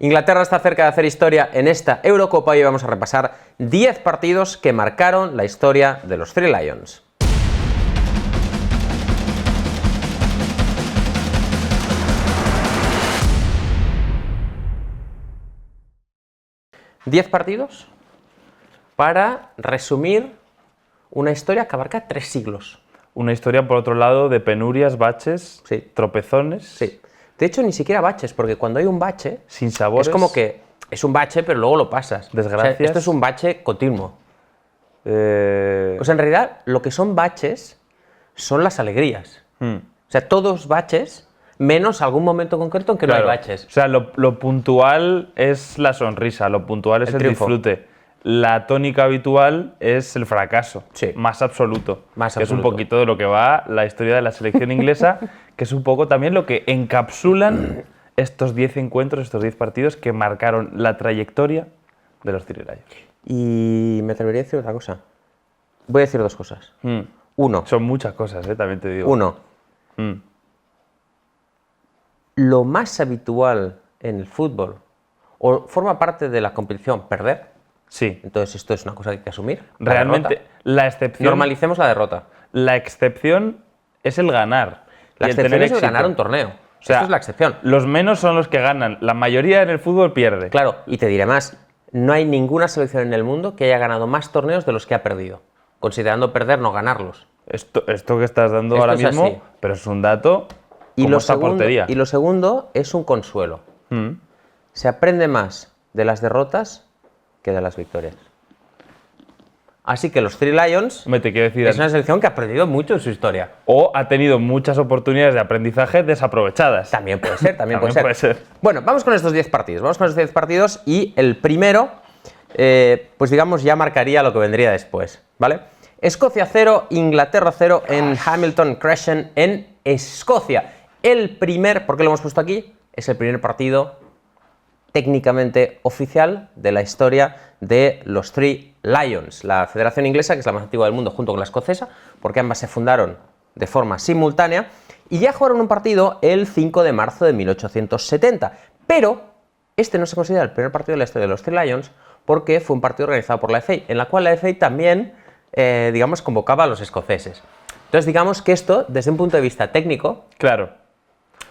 Inglaterra está cerca de hacer historia en esta Eurocopa y hoy vamos a repasar 10 partidos que marcaron la historia de los Three Lions. ¿10 partidos? Para resumir una historia que abarca 3 siglos. Una historia, por otro lado, de penurias, baches, Sí. tropezones, Sí. De hecho, ni siquiera baches, porque cuando hay un bache, sin sabores. es como que es un bache, pero luego lo pasas. Desgracias. O sea, esto es un bache continuo. O sea, en realidad, lo que son baches son las alegrías. O sea, todos baches, menos algún momento concreto en que claro. no hay baches. O sea, lo puntual es la sonrisa, lo puntual es el triunfo. disfrute. La tónica habitual es el fracaso, Sí. más absoluto. Más que es un absoluto. poquito de lo que va la historia de la selección inglesa, que es un poco también lo que encapsulan estos 10 encuentros, estos 10 partidos que marcaron la trayectoria de los Three Lions. Y me atrevería a decir otra cosa. Voy a decir 2 cosas. Uno, Son muchas cosas, también te digo. Mm. Lo más habitual en el fútbol, o forma parte de la competición, perder. Sí. Entonces esto es una cosa que hay que asumir. La Realmente, derrota. la excepción... Normalicemos la derrota. La excepción es el ganar. La y excepción tener es el éxito. ganar un torneo. O sea, Esto es la excepción. Los menos son los que ganan. La mayoría en el fútbol pierde. Claro, y te diré más. No hay ninguna selección en el mundo que haya ganado más torneos de los que ha perdido. Considerando perder, no ganarlos. Esto que estás dando Esto ahora es mismo, así. pero es un dato como esta portería. Y lo segundo es un consuelo. Se aprende más de las derrotas que de las victorias. Así que los Three Lions Me te quiero decir, es una selección que ha aprendido mucho en su historia. o ha tenido muchas oportunidades de aprendizaje desaprovechadas. También puede ser, también También puede ser. puede ser. Bueno, vamos con estos 10 partidos. Vamos con estos 10 partidos y el primero, pues digamos, ya marcaría lo que vendría después, ¿vale? Escocia 0, Inglaterra 0 en Hamilton Crescent en Escocia. El primer, ¿por qué lo hemos puesto aquí? Es el primer partido técnicamente oficial de la historia de los Three Lions, la federación inglesa, que es la más antigua del mundo, junto con la escocesa, porque ambas se fundaron de forma simultánea, y ya jugaron un partido el 5 de marzo de 1870. Pero este no se considera el primer partido de la historia de los Three Lions, porque fue un partido organizado por la FA, en la cual la FA también, digamos, convocaba a los escoceses. Entonces, digamos que esto, desde un punto de vista técnico, Claro.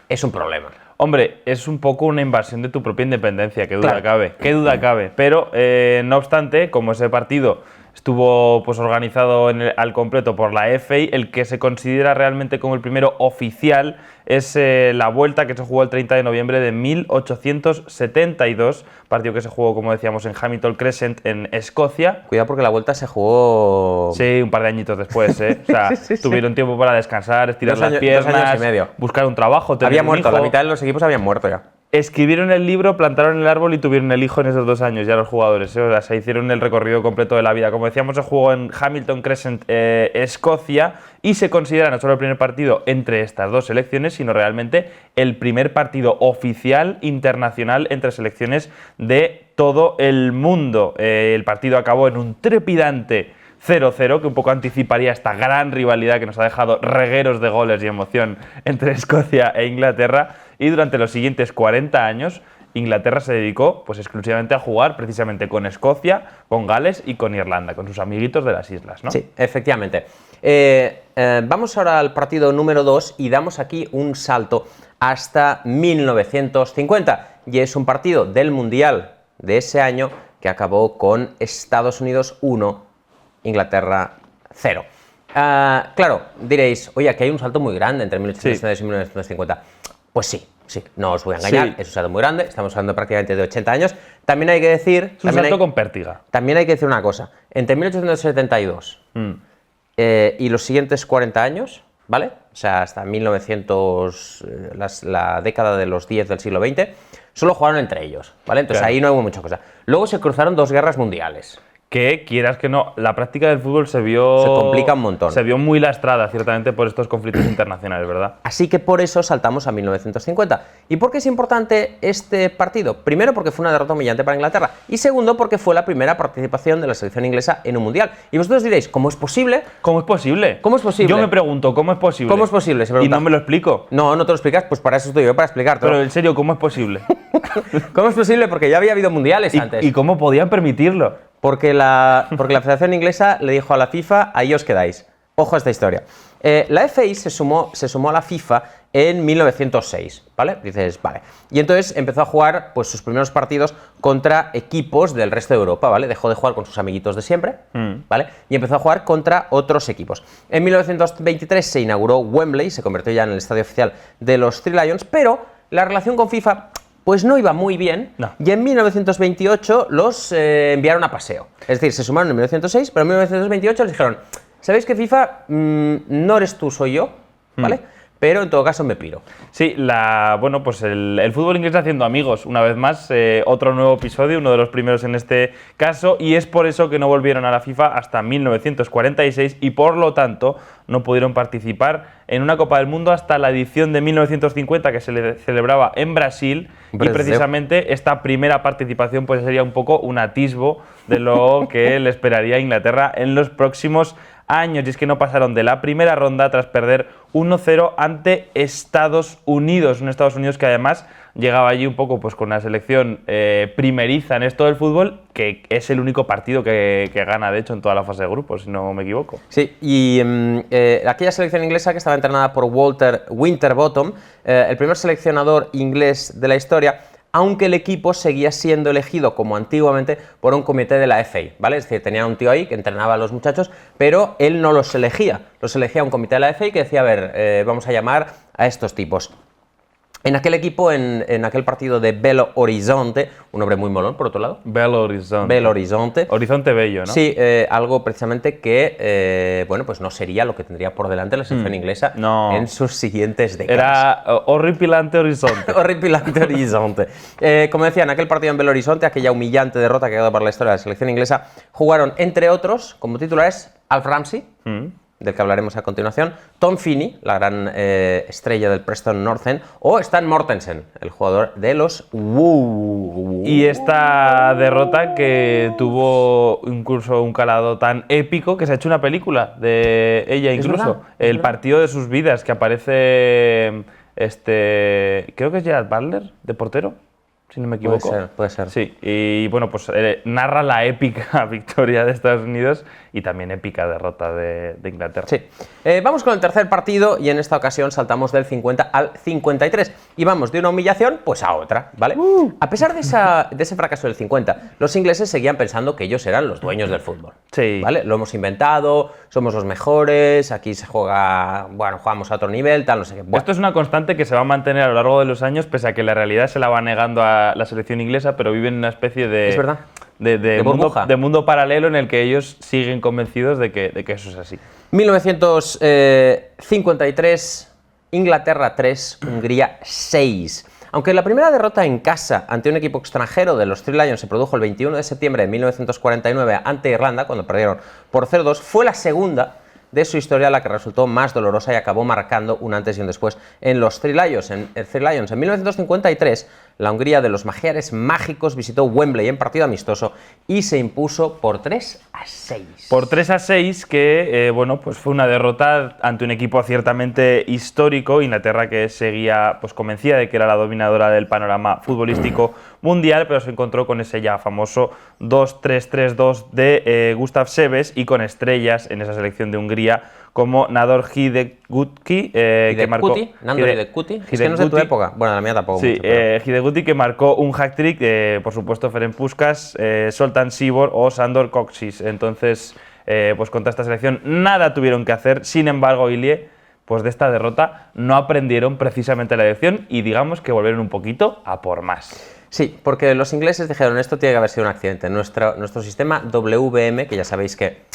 es un problema. Hombre, es un poco una invasión de tu propia independencia, qué duda Claro. cabe. Qué duda cabe. Pero, no obstante, como ese partido estuvo pues, organizado al completo por la FA, el que se considera realmente como el primero oficial es la vuelta que se jugó el 30 de noviembre de 1872, partido que se jugó, como decíamos, en Hamilton Crescent, en Escocia. Cuidado porque la vuelta se jugó... Sí, un par de añitos después, ¿eh? O sea, Sí. tuvieron tiempo para descansar, estirar 2 las años- piernas, 2 años y medio. buscar un trabajo, tener Había un muerto, hijo. la mitad de los equipos habían muerto ya. Escribieron el libro, plantaron el árbol y tuvieron el hijo en esos 2 años ya los jugadores, ¿eh? O sea, se hicieron el recorrido completo de la vida. Como decíamos, se jugó en Hamilton Crescent, Escocia, y se considera no solo el primer partido entre estas 2 selecciones, sino realmente el primer partido oficial internacional entre selecciones de todo el mundo. El partido acabó en un trepidante 0-0, que un poco anticiparía esta gran rivalidad que nos ha dejado regueros de goles y emoción entre Escocia e Inglaterra. Y durante los siguientes 40 años, Inglaterra se dedicó pues, exclusivamente a jugar precisamente con Escocia, con Gales y con Irlanda, con sus amiguitos de las islas, ¿no? Sí, efectivamente. Vamos ahora al partido número 2 y damos aquí un salto hasta 1950. Y es un partido del Mundial de ese año que acabó con Estados Unidos 1, Inglaterra 0. Claro, diréis, oye, aquí hay un salto muy grande entre 1872 y 1950. Pues sí, no os voy a engañar, Sí. es un salto muy grande, estamos hablando prácticamente de 80 años. También hay que decir... Es un salto con pértiga. También hay que decir una cosa, entre 1872 y los siguientes 40 años, ¿vale? O sea, hasta 1900, la década de los 10 del siglo XX, solo jugaron entre ellos, ¿vale? Entonces Claro. ahí no hubo mucha cosa. Luego se cruzaron 2 guerras mundiales. que, quieras que no, la práctica del fútbol se complica un montón. Se vio muy lastrada, ciertamente, por estos conflictos internacionales, ¿verdad? Así que por eso saltamos a 1950. ¿Y por qué es importante este partido? Primero, porque fue una derrota humillante para Inglaterra. Y segundo, porque fue la primera participación de la selección inglesa en un mundial. Y vosotros diréis, ¿cómo es posible? ¿Cómo es posible? ¿Cómo es posible? Yo me pregunto, ¿cómo es posible? ¿Cómo es posible? Se pregunta. Y no me lo explico. No, no te lo explicas, pues para eso estoy yo, para explicarte. Pero en serio, ¿cómo es posible? ¿Cómo es posible? Porque ya había habido mundiales antes. ¿Y cómo podían permitirlo? Porque la Federación Inglesa le dijo a la FIFA, ahí os quedáis. Ojo a esta historia. La FA se sumó a la FIFA en 1906, ¿vale? Dices, vale. Y entonces empezó a jugar pues, sus primeros partidos contra equipos del resto de Europa, ¿vale? Dejó de jugar con sus amiguitos de siempre, ¿vale? Y empezó a jugar contra otros equipos. En 1923 se inauguró Wembley, se convirtió ya en el estadio oficial de los Three Lions, pero la relación con FIFA pues no iba muy bien, no. Y en 1928 los enviaron a paseo. Es decir, se sumaron en 1906, pero en 1928 les dijeron, ¿sabéis que FIFA no eres tú, soy yo? ¿Vale? Pero en todo caso me piro. Sí, bueno, pues el fútbol inglés haciendo amigos, una vez más, otro nuevo episodio, uno de los primeros en este caso, y es por eso que no volvieron a la FIFA hasta 1946 y por lo tanto no pudieron participar en una Copa del Mundo hasta la edición de 1950 que se le celebraba en Brasil. Y precisamente esta primera participación pues sería un poco un atisbo de lo que le esperaría a Inglaterra en los próximos años, y es que no pasaron de la primera ronda tras perder 1-0 ante Estados Unidos, un Estados Unidos que además llegaba allí un poco pues con una selección primeriza en esto del fútbol, que es el único partido que gana de hecho en toda la fase de grupos, si no me equivoco. Sí, y aquella selección inglesa que estaba entrenada por Walter Winterbottom, el primer seleccionador inglés de la historia, aunque el equipo seguía siendo elegido, como antiguamente, por un comité de la FA, ¿vale? Es decir, tenía un tío ahí que entrenaba a los muchachos, pero él no los elegía un comité de la FA que decía, a ver, vamos a llamar a estos tipos. En aquel equipo, en aquel partido de Belo Horizonte, un nombre muy molón, por otro lado. Belo Horizonte. Belo Horizonte. Horizonte bello, ¿no? Sí, algo precisamente que, bueno, pues no sería lo que tendría por delante la selección inglesa en sus siguientes décadas. Era horripilante horizonte. Horripilante horizonte. Como decía, en aquel partido en Belo Horizonte, aquella humillante derrota que ha quedado para la historia de la selección inglesa, jugaron, entre otros, como titulares, Alf Ramsey, del que hablaremos a continuación, Tom Finney, la gran estrella del Preston North End, o Stan Mortensen, el jugador de los Y esta derrota que tuvo incluso un calado tan épico que se ha hecho una película de ella incluso, el partido de sus vidas, que aparece creo que es Gerard Butler, de portero, si no me equivoco. Puede ser. Sí, y bueno, pues narra la épica victoria de Estados Unidos y también épica derrota de Inglaterra. Sí. Vamos con el tercer partido y en esta ocasión saltamos del 50 al 53 y vamos de una humillación pues a otra, ¿vale? A pesar de ese fracaso del 50, los ingleses seguían pensando que ellos eran los dueños del fútbol. Sí. ¿Vale? Lo hemos inventado, somos los mejores, aquí se juega, bueno, jugamos a otro nivel, tal, no sé qué. Bueno. Esto es una constante que se va a mantener a lo largo de los años, pese a que la realidad se la va negando a la selección inglesa, pero viven en una especie de... Es verdad. De mundo paralelo en el que ellos siguen convencidos de que eso es así. 1953, Inglaterra 3, Hungría 6. Aunque la primera derrota en casa ante un equipo extranjero de los Three Lions se produjo el 21 de septiembre de 1949 ante Irlanda, cuando perdieron por 0-2, fue la segunda de su historia la que resultó más dolorosa y acabó marcando un antes y un después en los Three Lions. En 1953, la Hungría de los Magiares Mágicos visitó Wembley en partido amistoso y se impuso por 3-6. Por 3-6, que bueno, pues fue una derrota ante un equipo ciertamente histórico, Inglaterra, que seguía pues convencida de que era la dominadora del panorama futbolístico mundial, pero se encontró con ese ya famoso 2-3-3-2 de Gustav Seves y con estrellas en esa selección de Hungría como Nádor Hidegkuti, que marcó... Nádor Hidegkuti, es que no es de tu época. Bueno, la mía tampoco. Sí, mucho, pero... Hidegkuti, que marcó un hat-trick, por supuesto Ferenc Puskás, Zoltán Sibor o Sándor Kocsis. Entonces, pues contra esta selección nada tuvieron que hacer. Sin embargo, Ilie, pues de esta derrota no aprendieron precisamente la lección y digamos que volvieron un poquito a por más. Sí, porque los ingleses dijeron, esto tiene que haber sido un accidente. Nuestro sistema WM, que ya sabéis que,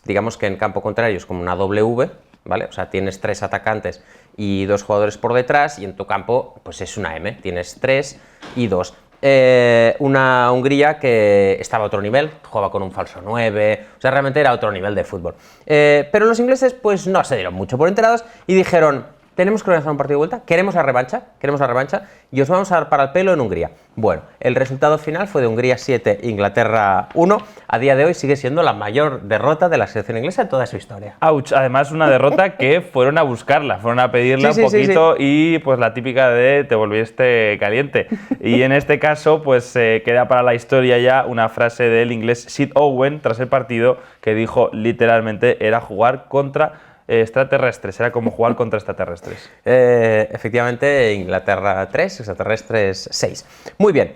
digamos que en campo contrario es como una W, ¿vale? O sea, tienes 3 atacantes y 2 jugadores por detrás y en tu campo pues es una M, tienes 3 y 2. una Hungría que estaba a otro nivel, jugaba con un falso 9, o sea, realmente era otro nivel de fútbol. Pero los ingleses pues no se dieron mucho por enterados y dijeron: tenemos que organizar un partido de vuelta, queremos la revancha y os vamos a dar para el pelo en Hungría. Bueno, el resultado final fue de Hungría 7, Inglaterra 1. A día de hoy sigue siendo la mayor derrota de la selección inglesa en toda su historia. Ouch, además una derrota que fueron a buscarla, fueron a pedirla Sí, un sí, poquito y pues la típica de te volviste caliente. Y en este caso pues queda para la historia ya una frase del inglés Sid Owen tras el partido que dijo literalmente era jugar contra extraterrestres, era como jugar contra extraterrestres. Efectivamente, Inglaterra 3, extraterrestres 6. Muy bien,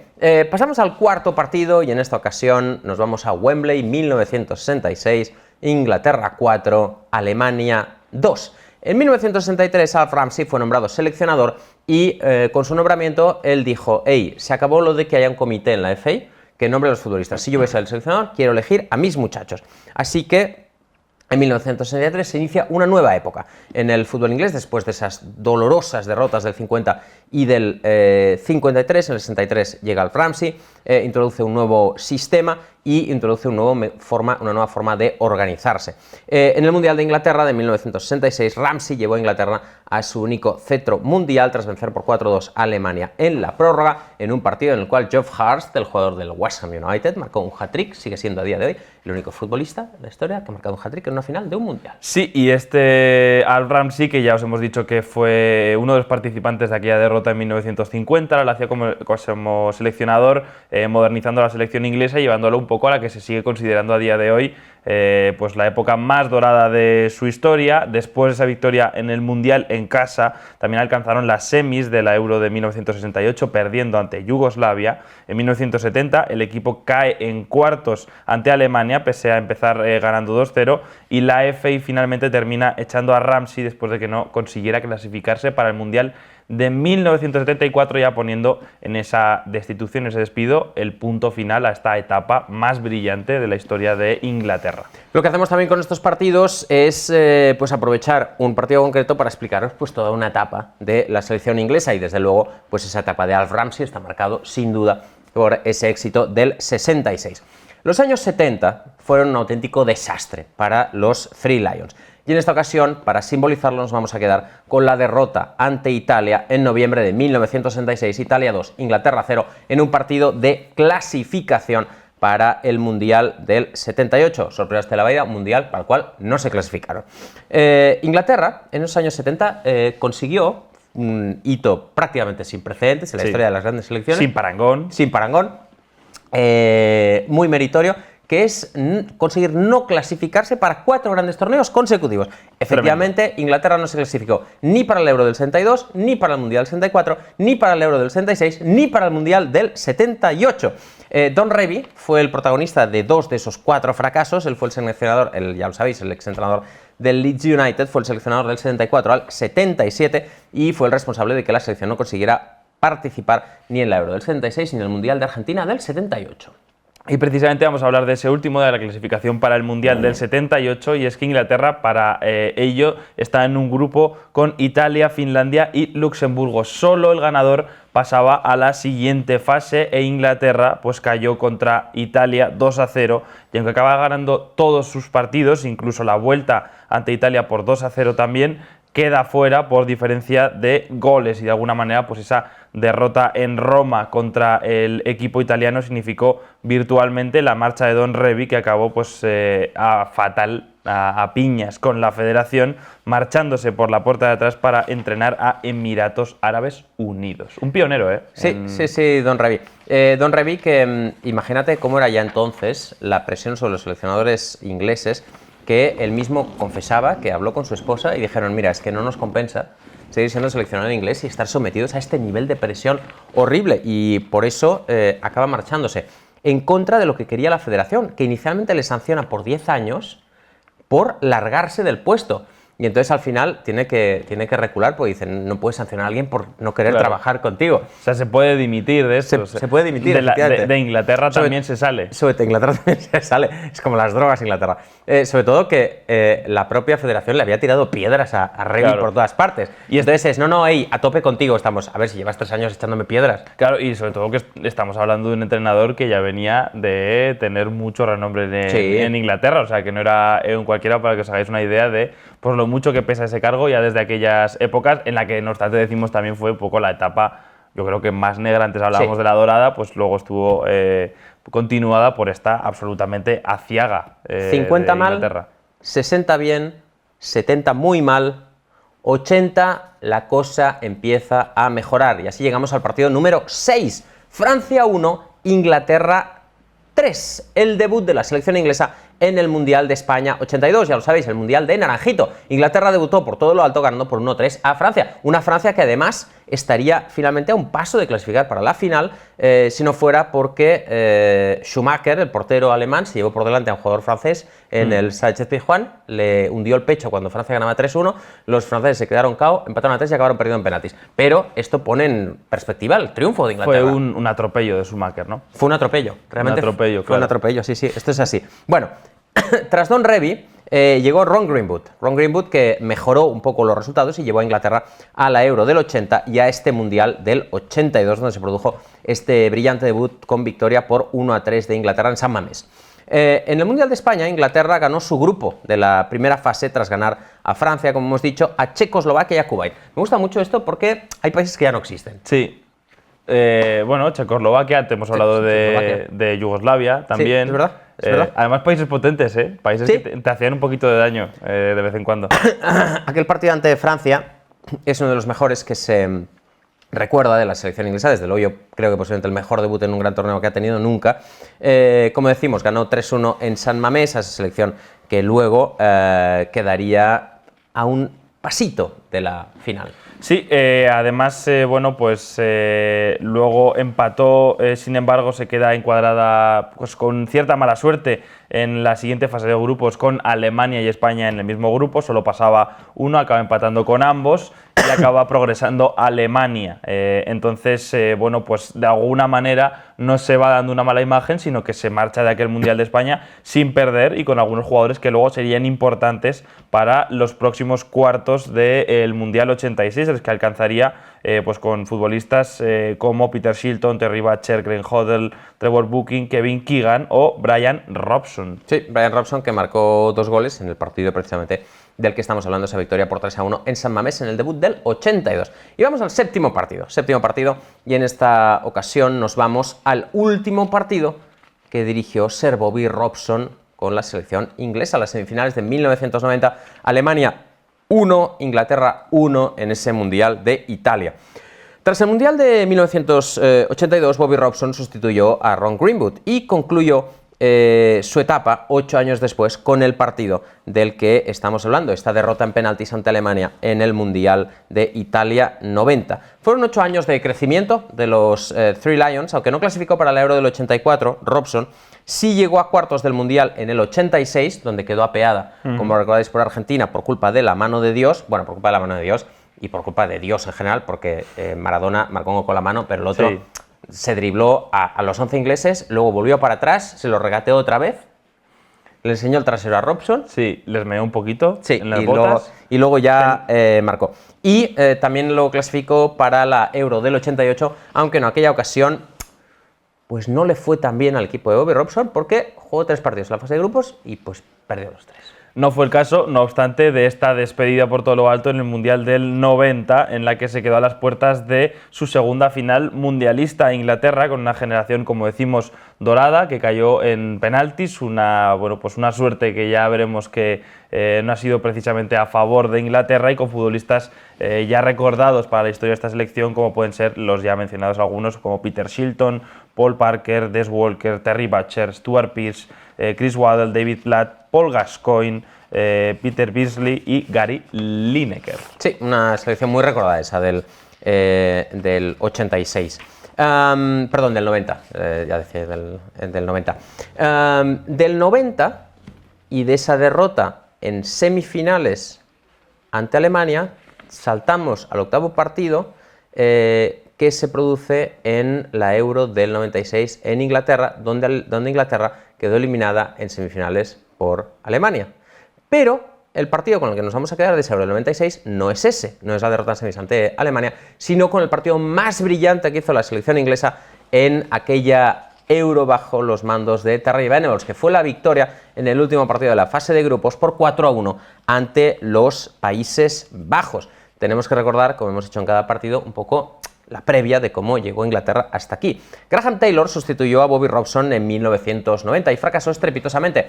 pasamos al cuarto partido y en esta ocasión nos vamos a Wembley, 1966, Inglaterra 4, Alemania 2. En 1963 Alf Ramsey fue nombrado seleccionador y con su nombramiento él dijo: hey, se acabó lo de que haya un comité en la FA que nombre a los futbolistas. Si yo voy a ser el seleccionador, quiero elegir a mis muchachos. Así que en 1963 se inicia una nueva época en el fútbol inglés después de esas dolorosas derrotas del 50 y del 53. En el 63 llega Alf Ramsey, introduce un nuevo sistema y introduce una nueva forma de organizarse. En el Mundial de Inglaterra de 1966, Ramsey llevó a Inglaterra a su único cetro mundial tras vencer por 4-2 a Alemania en la prórroga, en un partido en el cual Geoff Hurst, el jugador del West Ham United, marcó un hat-trick, sigue siendo a día de hoy el único futbolista de la historia que ha marcado un hat-trick en una final de un mundial. Sí, y este Alf Ramsey, que ya os hemos dicho que fue uno de los participantes de aquella derrota en 1950, lo hacía como seleccionador, modernizando la selección inglesa y llevándolo un poco a la que se sigue considerando a día de hoy pues la época más dorada de su historia. Después de esa victoria en el Mundial en casa, también alcanzaron las semis de la Euro de 1968, perdiendo ante Yugoslavia. En 1970 el equipo cae en cuartos ante Alemania, pese a empezar ganando 2-0, y la FA finalmente termina echando a Ramsey después de que no consiguiera clasificarse para el Mundial de 1974, ya poniendo en esa destitución, ese despido, el punto final a esta etapa más brillante de la historia de Inglaterra. Lo que hacemos también con estos partidos es pues aprovechar un partido concreto para explicaros pues toda una etapa de la selección inglesa y desde luego pues esa etapa de Alf Ramsey está marcado sin duda por ese éxito del 66. Los años 70 fueron un auténtico desastre para los Three Lions. Y en esta ocasión, para simbolizarlo, nos vamos a quedar con la derrota ante Italia en noviembre de 1966, Italia 2, Inglaterra 0, en un partido de clasificación para el Mundial del 78. Sorpresas de la vida, un Mundial para el cual no se clasificaron. Inglaterra, en los años 70, consiguió un hito prácticamente sin precedentes en la historia de las grandes selecciones. Sin parangón. Sin parangón. Muy meritorio, que es conseguir no clasificarse para 4 grandes torneos consecutivos. Efectivamente, tremendo. Inglaterra no se clasificó ni para el Euro del 62, ni para el Mundial del 64, ni para el Euro del 66, ni para el Mundial del 78. Don Revie fue el protagonista de 2 de esos 4 fracasos. Él fue el seleccionador, ya lo sabéis, el exentrenador del Leeds United, fue el seleccionador del 74 al 77 y fue el responsable de que la selección no consiguiera participar ni en la Euro del 76 ni en el Mundial de Argentina del 78. Y precisamente vamos a hablar de ese último, de la clasificación para el Mundial del 78, y es que Inglaterra para ello está en un grupo con Italia, Finlandia y Luxemburgo. Solo el ganador pasaba a la siguiente fase e Inglaterra pues cayó contra Italia 2-0, y aunque acaba ganando todos sus partidos, incluso la vuelta ante Italia por 2-0 también, queda fuera por diferencia de goles, y de alguna manera pues esa derrota en Roma contra el equipo italiano significó virtualmente la marcha de Don Revie, que acabó pues a piñas con la federación, marchándose por la puerta de atrás para entrenar a Emiratos Árabes Unidos. Un pionero, ¿eh? Sí, Don Revie. Don Revie, que imagínate cómo era ya entonces la presión sobre los seleccionadores ingleses, que él mismo confesaba que habló con su esposa y dijeron: mira, es que no nos compensa seguir siendo seleccionador inglés y estar sometidos a este nivel de presión horrible, y por eso acaba marchándose en contra de lo que quería la federación, que inicialmente le sanciona por 10 años por largarse del puesto. y entonces al final tiene que recular, porque dicen, no puedes sancionar a alguien por no querer Claro. trabajar contigo. O sea, se puede dimitir de esto. Se puede dimitir, de Inglaterra también se sale. Sobre todo Inglaterra también se sale. Es como las drogas Inglaterra. Sobre todo que la propia federación le había tirado piedras a Revie Claro. por todas partes. Y entonces es, no, ey, a tope contigo estamos. A ver, si llevas 3 años echándome piedras. Claro, y sobre todo que estamos hablando de un entrenador que ya venía de tener mucho renombre en Inglaterra, o sea, que no era un cualquiera, para que os hagáis una idea de pues, lo mucho que pesa ese cargo ya desde aquellas épocas, en la que, no obstante, decimos también fue un poco la etapa, yo creo que más negra. Antes hablábamos de la dorada, pues luego estuvo continuada por esta absolutamente aciaga 50 de mal, Inglaterra. 60 bien, 70 muy mal, 80 la cosa empieza a mejorar. Y así llegamos al partido número 6. Francia 1, Inglaterra 3. El debut de la selección inglesa en el Mundial de España 82. Ya lo sabéis, el Mundial de Naranjito. Inglaterra debutó por todo lo alto ganando por 1-3 a Francia. Una Francia que además estaría finalmente a un paso de clasificar para la final, si no fuera porque Schumacher, el portero alemán, se llevó por delante a un jugador francés en el Sánchez-Pizjuán, le hundió el pecho cuando Francia ganaba 3-1, los franceses se quedaron KO, empataron a 3 y acabaron perdiendo en penaltis. Pero esto pone en perspectiva el triunfo de Inglaterra. Fue un atropello de Schumacher, ¿no? Fue un atropello, realmente. Un atropello, fue claro. un atropello, sí, esto es así. Bueno, tras Don Revie llegó Ron Greenwood. Ron Greenwood, que mejoró un poco los resultados y llevó a Inglaterra a la Euro del 80 y a este Mundial del 82, donde se produjo este brillante debut con victoria por 1-3 de Inglaterra en San Mamés. En el Mundial de España, Inglaterra ganó su grupo de la primera fase tras ganar a Francia, como hemos dicho, a Checoslovaquia y a Kuwait. Me gusta mucho esto porque hay países que ya no existen. Sí. Bueno, Checoslovaquia, te hemos hablado de Yugoslavia también. Sí, es verdad. Es verdad. Además, países potentes, países Sí. que te hacían un poquito de daño de vez en cuando. Aquel partido ante Francia es uno de los mejores que se recuerda de la selección inglesa. Desde luego, yo creo que posiblemente el mejor debut en un gran torneo que ha tenido nunca. Como decimos, ganó 3-1 en San Mamés, esa selección que luego quedaría a un pasito de la final. Sí, además, bueno, pues luego empató, sin embargo, se queda encuadrada pues, con cierta mala suerte en la siguiente fase de grupos con Alemania y España en el mismo grupo. Solo pasaba uno, acaba empatando con ambos y acaba progresando Alemania. Entonces, bueno, pues de alguna manera no se va dando una mala imagen, sino que se marcha de aquel Mundial de España sin perder y con algunos jugadores que luego serían importantes para los próximos cuartos del Mundial 86, que alcanzaría pues con futbolistas como Peter Shilton, Terry Butcher, Glenn Hoddle, Trevor Booking, Kevin Keegan o Brian Robson. Sí, Brian Robson, que marcó 2 goles en el partido precisamente del que estamos hablando, esa victoria por 3-1 en San Mamés en el debut del 82. Y vamos al séptimo partido, y en esta ocasión nos vamos al último partido que dirigió Sir Bobby Robson con la selección inglesa, las semifinales de 1990, Alemania 1, Inglaterra 1 en ese Mundial de Italia. Tras el Mundial de 1982, Bobby Robson sustituyó a Ron Greenwood y concluyó su etapa 8 años después con el partido del que estamos hablando, esta derrota en penaltis ante Alemania en el Mundial de Italia 90. Fueron 8 años de crecimiento de los Three Lions, aunque no clasificó para la Euro del 84, Robson sí llegó a cuartos del Mundial en el 86, donde quedó apeada, como recordáis, por Argentina por culpa de la mano de Dios, bueno, por culpa de la mano de Dios y por culpa de Dios en general, porque Maradona marcó un gol con la mano, pero el otro... Sí. Se dribló a los 11 ingleses, luego volvió para atrás, se lo regateó otra vez, le enseñó el trasero a Robson. Sí, les meó un poquito en las y botas. luego ya marcó. Y también lo clasificó para la Euro del 88, aunque en aquella ocasión pues no le fue tan bien al equipo de Bobby Robson porque jugó 3 partidos en la fase de grupos y pues perdió los 3. No fue el caso, no obstante, de esta despedida por todo lo alto en el Mundial del 90, en la que se quedó a las puertas de su segunda final mundialista a Inglaterra, con una generación, como decimos, dorada, que cayó en penaltis, una suerte que ya veremos que no ha sido precisamente a favor de Inglaterra, y con futbolistas ya recordados para la historia de esta selección, como pueden ser los ya mencionados algunos, como Peter Shilton, Paul Parker, Des Walker, Terry Butcher, Stuart Pearce, Chris Waddle, David Platt, Paul Gascoigne, Peter Beardsley y Gary Lineker. Sí, una selección muy recordada esa del 86. Perdón, del 90, ya decía del 90. Del 90 y de esa derrota en semifinales ante Alemania, saltamos al octavo partido que se produce en la Euro del 96 en Inglaterra, donde Inglaterra quedó eliminada en semifinales por Alemania. Pero el partido con el que nos vamos a quedar de ese Euro del 96 no es ese, no es la derrota en semis ante Alemania, sino con el partido más brillante que hizo la selección inglesa en aquella Euro bajo los mandos de Terry Venables, que fue la victoria en el último partido de la fase de grupos por 4-1 ante los Países Bajos. Tenemos que recordar, como hemos hecho en cada partido, un poco la previa de cómo llegó Inglaterra hasta aquí. Graham Taylor sustituyó a Bobby Robson en 1990 y fracasó estrepitosamente.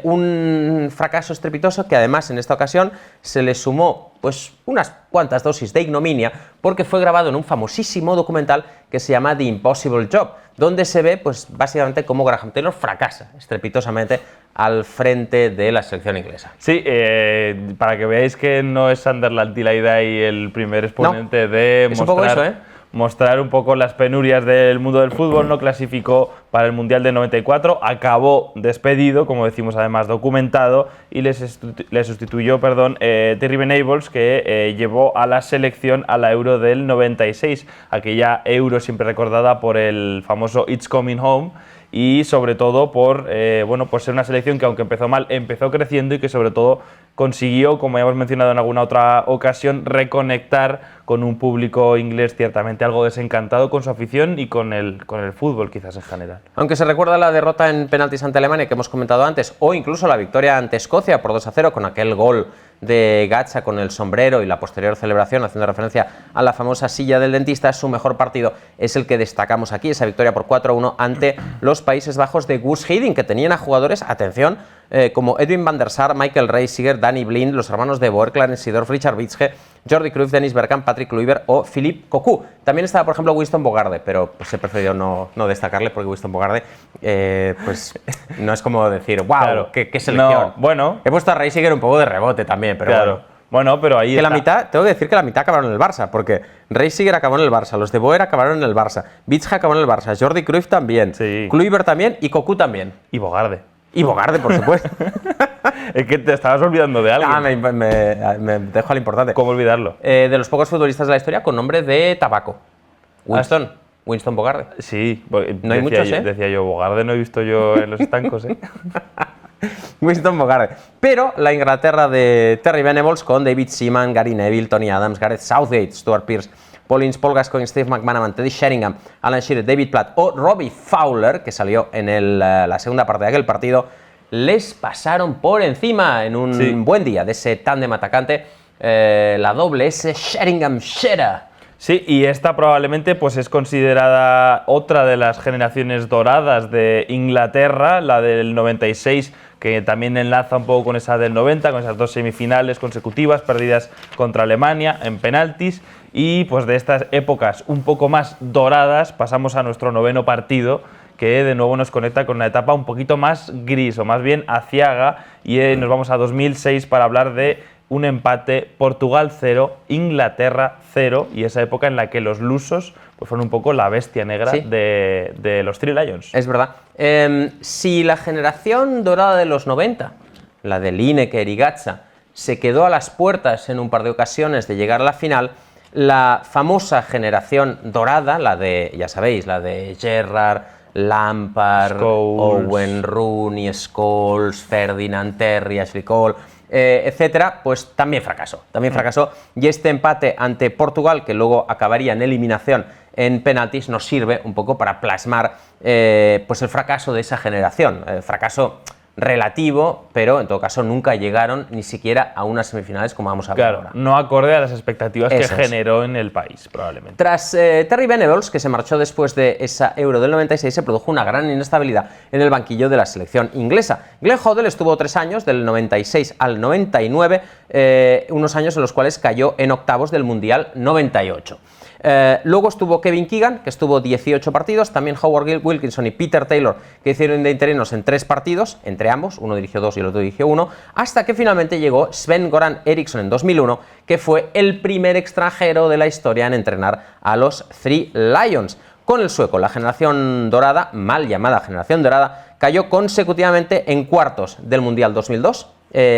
Un fracaso estrepitoso que además en esta ocasión se le sumó pues unas cuantas dosis de ignominia, porque fue grabado en un famosísimo documental que se llama The Impossible Job, donde se ve pues básicamente cómo Graham Taylor fracasa estrepitosamente al frente de la selección inglesa. Sí, para que veáis que no es Sunderland Tilaidai el primer exponente de es un poco eso, mostrar un poco las penurias del mundo del fútbol. No clasificó para el Mundial de 94, acabó despedido, como decimos, además documentado, y le sustituyó Terry Venables, que llevó a la selección a la Euro del 96, aquella Euro siempre recordada por el famoso It's Coming Home, y sobre todo por ser una selección que, aunque empezó mal, empezó creciendo y que sobre todo consiguió, como ya hemos mencionado en alguna otra ocasión, reconectar con un público inglés ciertamente algo desencantado con su afición y con el fútbol quizás en general. Aunque se recuerda la derrota en penaltis ante Alemania que hemos comentado antes, o incluso la victoria ante Escocia por 2-0 con aquel gol de Gacha con el sombrero y la posterior celebración haciendo referencia a la famosa silla del dentista, su mejor partido es el que destacamos aquí, esa victoria por 4-1 ante los Países Bajos de Gus Hiddink, que tenían a jugadores, atención, como Edwin van der Sar, Michael Reisiger, Danny Blind, los hermanos de Boer, Clarence Seedorf, Richard Witsche, Jordi Cruyff, Dennis Bergkamp, Patrick Kluivert o Philippe Cocu. También estaba, por ejemplo, Winston Bogarde, pero pues, he preferido no destacarle porque Winston Bogarde pues no es como decir, wow, claro, qué selección. No, bueno. He puesto a Reisiger un poco de rebote también, pero claro. Bueno, pero ahí que la mitad, tengo que decir que la mitad acabaron en el Barça, porque Reisiger acabó en el Barça, los de Boer acabaron en el Barça, Witsche acabó en el Barça, Jordi Cruyff también, sí. Kluivert también y Cocu también. Y Bogarde. Y Bogarde, por supuesto. Es que te estabas olvidando de alguien. Me dejo al importante. ¿Cómo olvidarlo? De los pocos futbolistas de la historia con nombre de tabaco. Winston Bogarde. Sí, no hay muchos, decía yo, Bogarde no he visto yo en los estancos, Winston Bogarde. Pero la Inglaterra de Terry Venables con David Seaman, Gary Neville, Tony Adams, Gareth Southgate, Stuart Pearce, Paul Ince, Paul Gascoigne, Steve McManaman, Teddy Sheringham, Alan Shearer, David Platt o Robbie Fowler, que salió en la segunda parte de aquel partido, les pasaron por encima en un buen día de ese tándem atacante, la doble S Sheringham-Shearer. Sí, y esta probablemente pues es considerada otra de las generaciones doradas de Inglaterra, la del 96, que también enlaza un poco con esa del 90, con esas dos semifinales consecutivas perdidas contra Alemania en penaltis. Y pues de estas épocas un poco más doradas pasamos a nuestro noveno partido, que de nuevo nos conecta con una etapa un poquito más gris, o más bien aciaga, y nos vamos a 2006 para hablar de un empate, Portugal 0, Inglaterra 0, y esa época en la que los lusos pues fueron un poco la bestia negra de los Three Lions. Es verdad. Si la generación dorada de los 90, la de Lineker y Gatza, se quedó a las puertas en un par de ocasiones de llegar a la final, la famosa generación dorada, la de, ya sabéis, la de Gerrard, Lampard, Scholes, Owen, Rooney, Scholes, Ferdinand, Terry, Ashley Cole, etcétera, pues también fracasó. Y este empate ante Portugal, que luego acabaría en eliminación en penaltis, nos sirve un poco para plasmar pues el fracaso de esa generación. Fracaso relativo, pero en todo caso nunca llegaron ni siquiera a unas semifinales como vamos a ver ahora. No acorde a las expectativas que generó en el país, probablemente. Tras Terry Venables, que se marchó después de esa Euro del 96, se produjo una gran inestabilidad en el banquillo de la selección inglesa. Glenn Hoddle estuvo 3 años, del 96 al 99, unos años en los cuales cayó en octavos del Mundial 98. Luego estuvo Kevin Keegan, que estuvo 18 partidos, también Howard Wilkinson y Peter Taylor, que hicieron de interinos en 3 partidos, entre ambos, uno dirigió 2 y el otro dirigió 1, hasta que finalmente llegó Sven-Goran Eriksson en 2001, que fue el primer extranjero de la historia en entrenar a los Three Lions. Con el sueco, la generación dorada, mal llamada generación dorada, cayó consecutivamente en cuartos del Mundial 2002,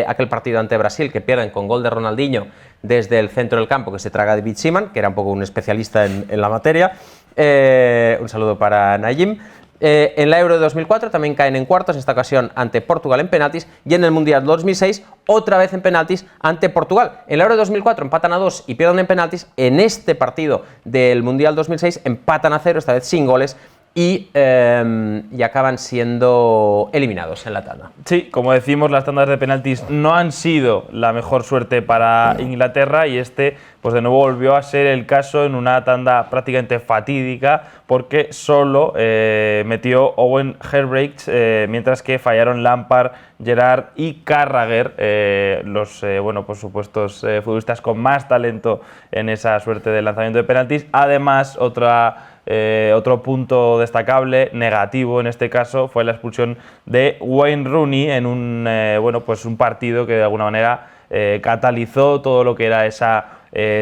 aquel partido ante Brasil que pierden con gol de Ronaldinho desde el centro del campo que se traga David Seaman, que era un poco un especialista en la materia. Un saludo para Najim. En la Euro de 2004 también caen en cuartos, esta ocasión ante Portugal en penaltis, y en el Mundial 2006 otra vez en penaltis ante Portugal. En la Euro de 2004 empatan a 2 y pierden en penaltis. En este partido del Mundial 2006 empatan a 0, esta vez sin goles, y acaban siendo eliminados en la tanda. Sí, como decimos, las tandas de penaltis no han sido la mejor suerte para Inglaterra, y pues de nuevo volvió a ser el caso en una tanda prácticamente fatídica, porque solo metió Owen Herbrechts, mientras que fallaron Lampard, Gerrard y Carragher, los por supuestos futbolistas con más talento en esa suerte de lanzamiento de penaltis. Además, otro punto destacable, negativo en este caso, fue la expulsión de Wayne Rooney en un partido que de alguna manera catalizó todo lo que era esa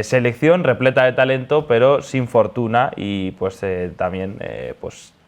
selección repleta de talento, pero sin fortuna, y también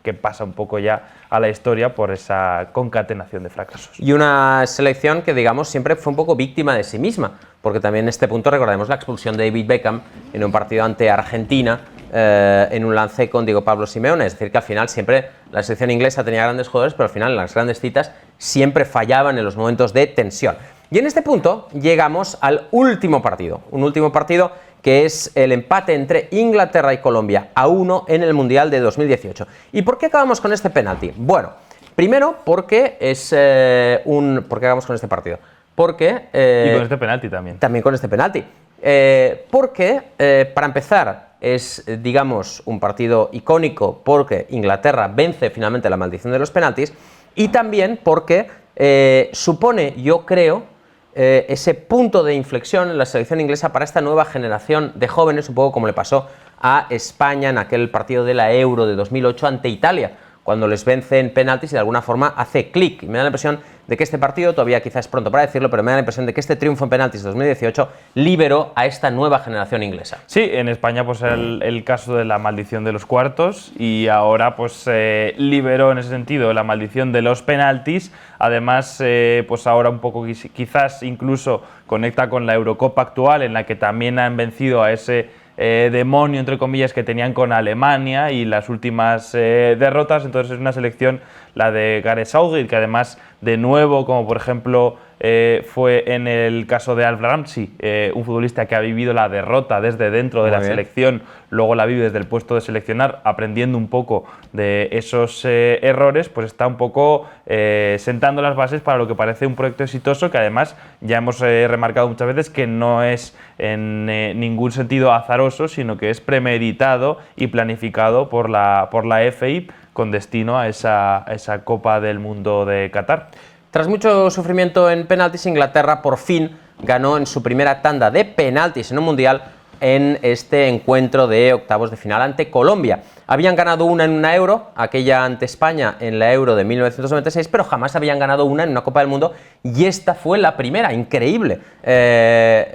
que pasa un poco ya a la historia por esa concatenación de fracasos. Y una selección que, digamos, siempre fue un poco víctima de sí misma, porque también en este punto recordemos la expulsión de David Beckham en un partido ante Argentina, en un lance con Diego Pablo Simeone. Es decir, que al final siempre la selección inglesa tenía grandes jugadores, pero al final en las grandes citas siempre fallaban en los momentos de tensión. Y en este punto llegamos al último partido, un último partido que es el empate entre Inglaterra y Colombia a 1 en el Mundial de 2018. ¿Y por qué acabamos con este penalti? Bueno, primero porque ¿por qué acabamos con este partido? Porque... y con este penalti también. También con este penalti. Porque, para empezar, es, digamos, un partido icónico porque Inglaterra vence finalmente la maldición de los penaltis, y también porque supone, yo creo, ese punto de inflexión en la selección inglesa para esta nueva generación de jóvenes, un poco como le pasó a España en aquel partido de la Euro de 2008 ante Italia, cuando les vence en penaltis y de alguna forma hace clic. Y me da la impresión de que este partido, todavía quizás es pronto para decirlo, pero me da la impresión de que este triunfo en penaltis de 2018 liberó a esta nueva generación inglesa. Sí, en España pues el caso de la maldición de los cuartos, y ahora pues liberó en ese sentido la maldición de los penaltis. Además, pues ahora un poco quizás incluso conecta con la Eurocopa actual, en la que también han vencido a ese demonio, entre comillas, que tenían con Alemania y las últimas derrotas. Entonces es una selección, la de Gareth Southgate, que además, de nuevo, como por ejemplo fue en el caso de Alf Ramsey, un futbolista que ha vivido la derrota desde dentro de la selección, luego la vive desde el puesto de seleccionar, aprendiendo un poco de esos errores, pues está un poco sentando las bases para lo que parece un proyecto exitoso, que además ya hemos remarcado muchas veces que no es en ningún sentido azaroso, sino que es premeditado y planificado por la FA con destino a esa Copa del Mundo de Qatar. Tras mucho sufrimiento en penaltis, Inglaterra por fin ganó en su primera tanda de penaltis en un mundial en este encuentro de octavos de final ante Colombia. Habían ganado una en una Euro, aquella ante España en la Euro de 1996, pero jamás habían ganado una en una Copa del Mundo, y esta fue la primera. Increíble.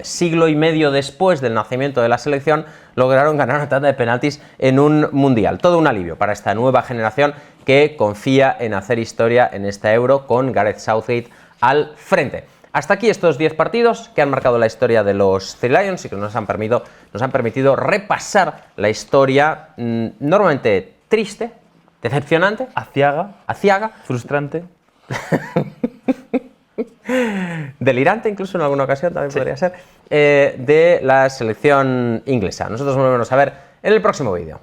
Siglo y medio después del nacimiento de la selección, lograron ganar una tanda de penaltis en un mundial. Todo un alivio para esta nueva generación que confía en hacer historia en esta Euro con Gareth Southgate al frente. Hasta aquí estos 10 partidos que han marcado la historia de los Three Lions y que nos han permitido repasar la historia normalmente triste, decepcionante, aciaga, frustrante, delirante incluso en alguna ocasión también podría ser, de la selección inglesa. Nosotros nos volvemos a ver en el próximo vídeo.